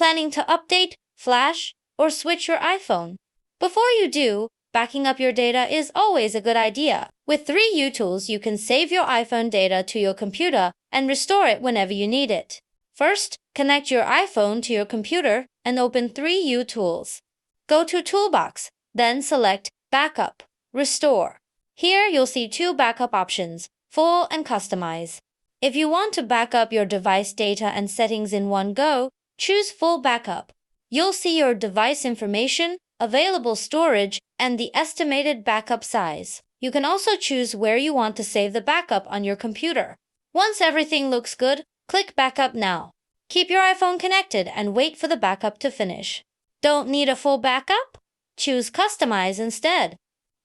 planning to update, flash, or switch your iPhone. Before you do, backing up your data is always a good idea. With 3U tools, you can save your iPhone data to your computer and restore it whenever you need it. First, connect your iPhone to your computer and open 3U tools. Go to Toolbox, then select Backup, Restore. Here you'll see two backup options, Full and Customize. If you want to back up your device data and settings in one go, choose Full Backup. You'll see your device information, available storage, and the estimated backup size. You can also choose where you want to save the backup on your computer. Once everything looks good, click Backup Now. Keep your iPhone connected and wait for the backup to finish. Don't need a full backup? Choose Customize instead.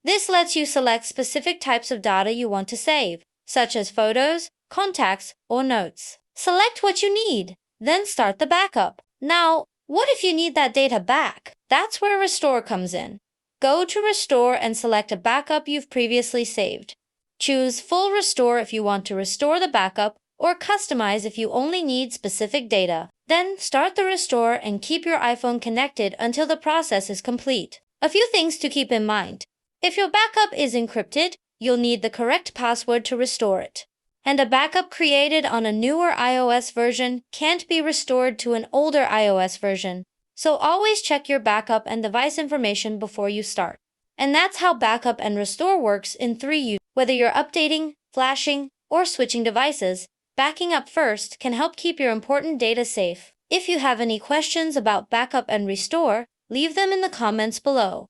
This lets you select specific types of data you want to save, such as photos, contacts, or notes. Select what you need, then start the backup. Now, what if you need that data back? That's where Restore comes in. Go to Restore and select a backup you've previously saved. Choose Full Restore if you want to restore the backup, or Customize if you only need specific data. Then start the restore and keep your iPhone connected until the process is complete. A few things to keep in mind. If your backup is encrypted, you'll need the correct password to restore it. And a backup created on a newer iOS version can't be restored to an older iOS version. So always check your backup and device information before you start. And that's how backup and restore works in 3U. Whether you're updating, flashing, or switching devices, backing up first can help keep your important data safe. If you have any questions about backup and restore, leave them in the comments below.